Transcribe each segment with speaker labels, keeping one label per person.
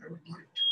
Speaker 1: I would like to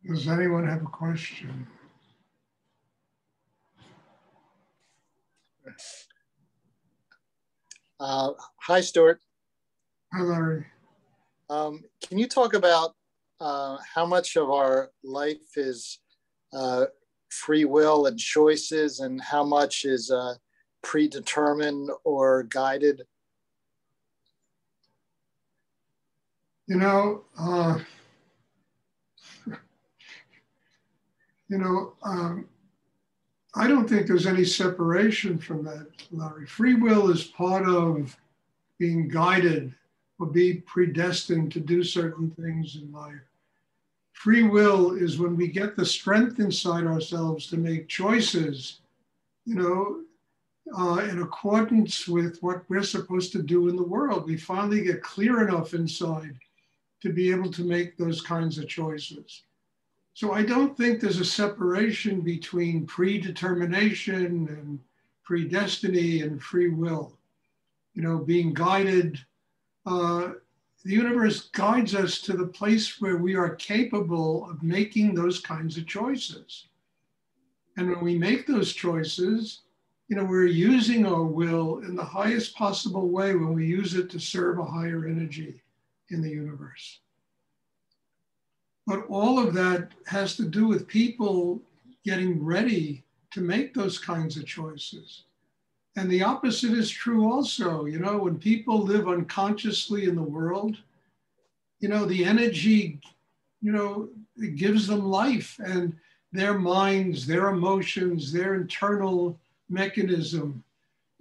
Speaker 1: Does anyone have a question?
Speaker 2: Hi, Stuart.
Speaker 1: Hi, Larry.
Speaker 2: Can you talk about how much of our life is free will and choices, and how much is predetermined or guided?
Speaker 1: You know, I don't think there's any separation from that, Larry. Free will is part of being guided or be predestined to do certain things in life. Free will is when we get the strength inside ourselves to make choices, in accordance with what we're supposed to do in the world. We finally get clear enough inside to be able to make those kinds of choices. So I don't think there's a separation between predetermination and predestiny and free will. Being guided, the universe guides us to the place where we are capable of making those kinds of choices. And when we make those choices, we're using our will in the highest possible way when we use it to serve a higher energy in the universe. But all of that has to do with people getting ready to make those kinds of choices. And the opposite is true also. When people live unconsciously in the world, the energy, it gives them life, and their minds, their emotions, their internal mechanism,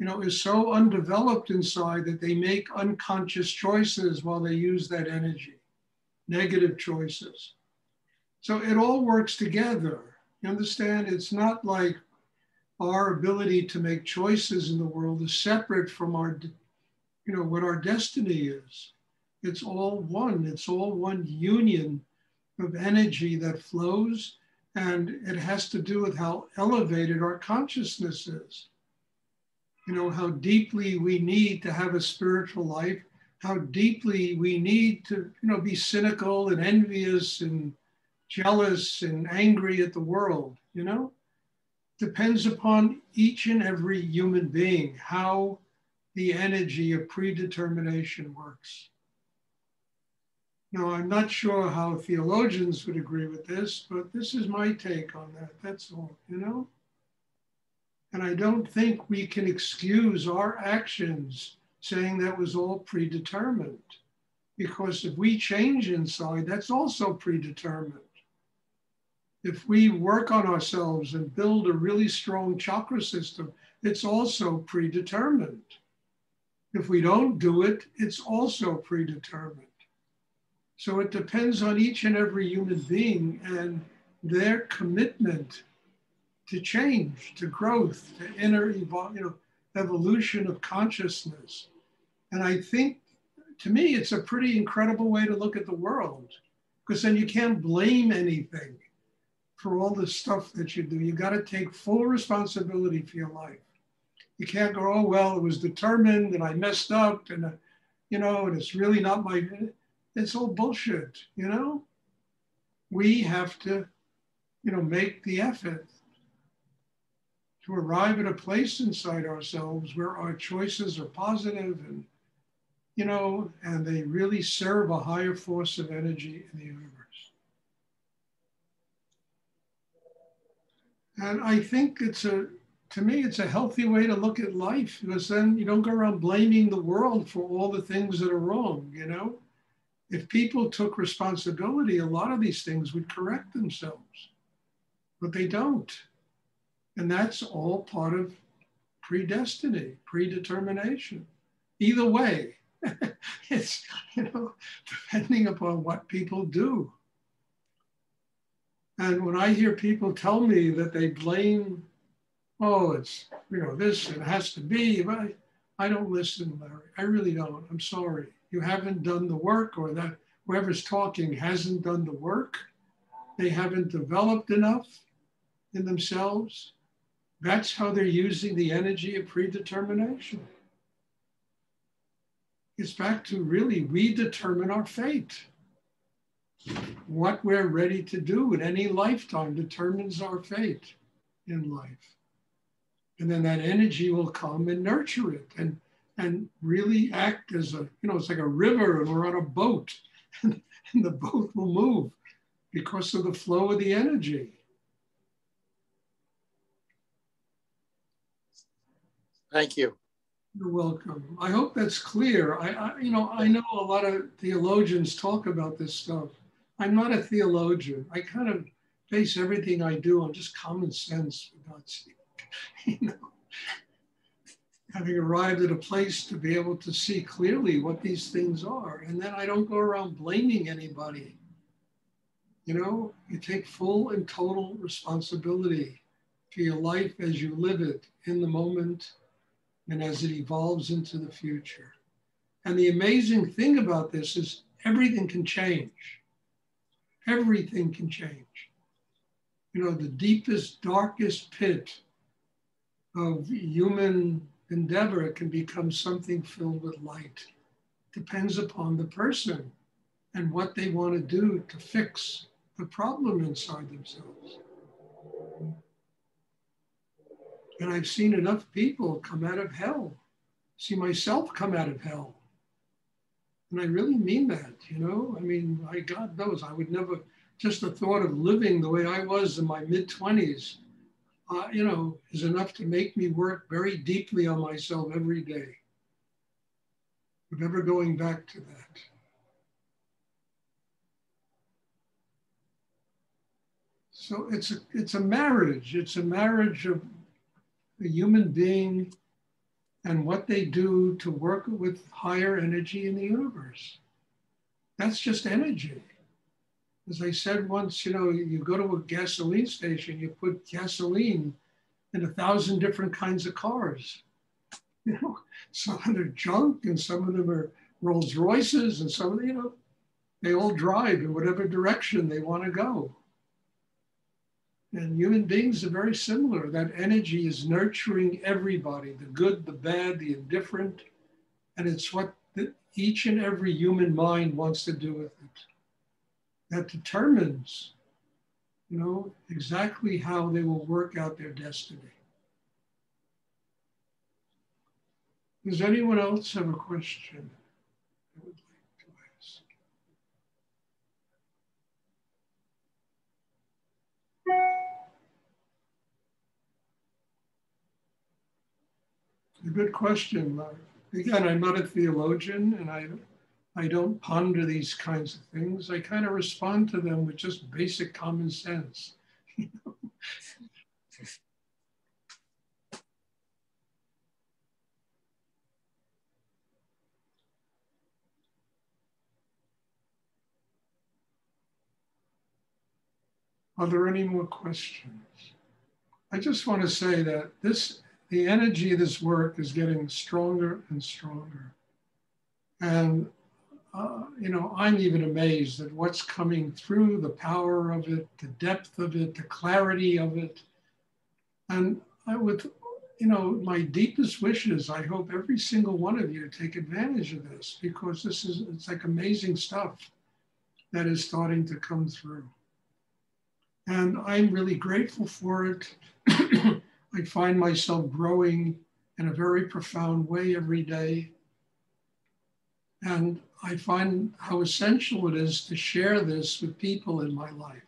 Speaker 1: is so undeveloped inside that they make unconscious choices while they use that energy, negative choices. So it all works together. You understand? It's not like our ability to make choices in the world is separate from our, what our destiny is. It's all one. It's all one union of energy that flows, and it has to do with how elevated our consciousness is. How deeply we need to have a spiritual life, how deeply we need to, be cynical and envious and jealous and angry at the world, depends upon each and every human being, how the energy of predetermination works. Now, I'm not sure how theologians would agree with this, but this is my take on that. That's all, And I don't think we can excuse our actions saying that was all predetermined, because if we change inside, that's also predetermined. If we work on ourselves and build a really strong chakra system, it's also predetermined. If we don't do it, it's also predetermined. So it depends on each and every human being and their commitment to change, to growth, to inner evolution of consciousness. And I think, to me, it's a pretty incredible way to look at the world, because then you can't blame anything for all the stuff that you do. You got to take full responsibility for your life. You can't go, oh, well, it was determined and I messed up and, and it's really not my, it's all bullshit, We have to, make the effort to arrive at a place inside ourselves where our choices are positive and, and they really serve a higher force of energy in the universe. And I think to me, it's a healthy way to look at life, because then you don't go around blaming the world for all the things that are wrong, If people took responsibility, a lot of these things would correct themselves, but they don't. And that's all part of predestiny, predetermination. Either way, it's, depending upon what people do. And when I hear people tell me that they blame, oh, it's, this, it has to be, but I don't listen, Larry. I really don't. I'm sorry. You haven't done the work, or that whoever's talking hasn't done the work. They haven't developed enough in themselves. That's how they're using the energy of predetermination. It's back to really, we determine our fate. What we're ready to do in any lifetime determines our fate in life. And then that energy will come and nurture it and really act as a, it's like a river and we're on a boat and the boat will move because of the flow of the energy.
Speaker 2: Thank you.
Speaker 1: You're welcome. I hope that's clear. I know a lot of theologians talk about this stuff. I'm not a theologian. I kind of base everything I do on just common sense, for God's sake. Having arrived at a place to be able to see clearly what these things are. And then I don't go around blaming anybody. You take full and total responsibility for your life as you live it in the moment and as it evolves into the future. And the amazing thing about this is everything can change. Everything can change. The deepest, darkest pit of human endeavor can become something filled with light. Depends upon the person and what they want to do to fix the problem inside themselves. And I've seen enough people come out of hell, see myself come out of hell. And I really mean that, God knows, I would never, just the thought of living the way I was in my mid-20s, is enough to make me work very deeply on myself every day. I'm never going back to that. So it's a marriage. It's a marriage of the human being and what they do to work with higher energy in the universe. That's just energy. As I said once, you go to a gasoline station, you put gasoline in 1,000 different kinds of cars. Some of them are junk and some of them are Rolls Royces and some of them, they all drive in whatever direction they want to go. And human beings are very similar. That energy is nurturing everybody, the good, the bad, the indifferent. And it's what each and every human mind wants to do with it. That determines, exactly how they will work out their destiny. Does anyone else have a question they would like to ask? A good question, Larry. Again, I'm not a theologian and I don't ponder these kinds of things. I kind of respond to them with just basic common sense. Are there any more questions? I just want to say that the energy of this work is getting stronger and stronger. And, I'm even amazed at what's coming through, the power of it, the depth of it, the clarity of it. And you know, my deepest wishes, I hope every single one of you take advantage of this, because it's like amazing stuff that is starting to come through. And I'm really grateful for it. I find myself growing in a very profound way every day. And I find how essential it is to share this with people in my life.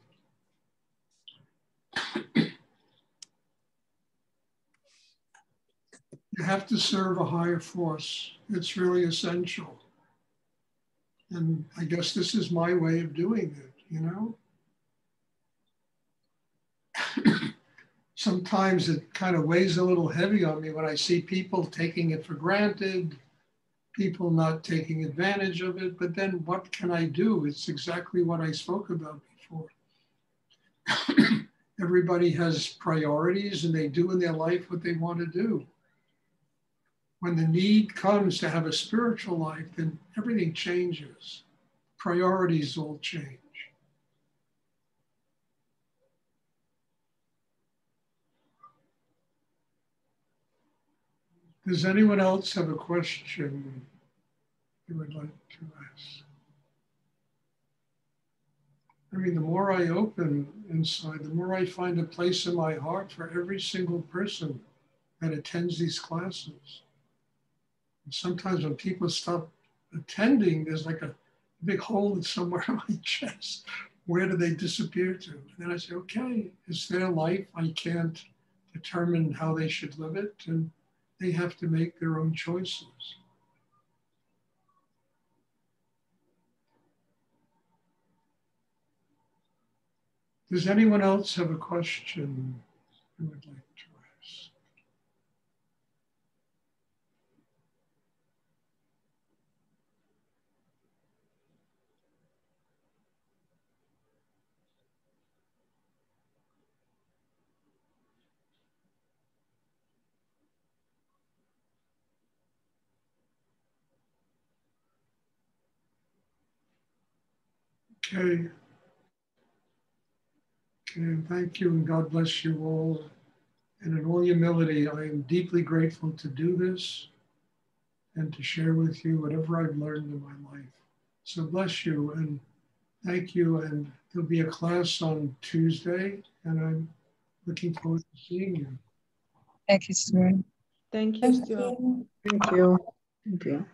Speaker 1: You have to serve a higher force. It's really essential. And I guess this is my way of doing it, you know? Sometimes it kind of weighs a little heavy on me when I see people taking it for granted, people not taking advantage of it. But then what can I do? It's exactly what I spoke about before. Everybody has priorities and they do in their life what they want to do. When the need comes to have a spiritual life, then everything changes. Priorities all change. Does anyone else have a question you would like to ask? I mean, the more I open inside, the more I find a place in my heart for every single person that attends these classes. And sometimes when people stop attending, there's like a big hole somewhere in my chest. Where do they disappear to? And then I say, okay, it's their life. I can't determine how they should live it, and they have to make their own choices. Does anyone else have a question you would like to ask? Okay. Okay, thank you, and God bless you all. And in all humility, I am deeply grateful to do this and to share with you whatever I've learned in my life. So bless you and thank you. And there'll be a class on Tuesday, and I'm looking forward to seeing you.
Speaker 3: Thank you, Stuart.
Speaker 4: Thank you, Stuart.
Speaker 3: Thank you. Thank you.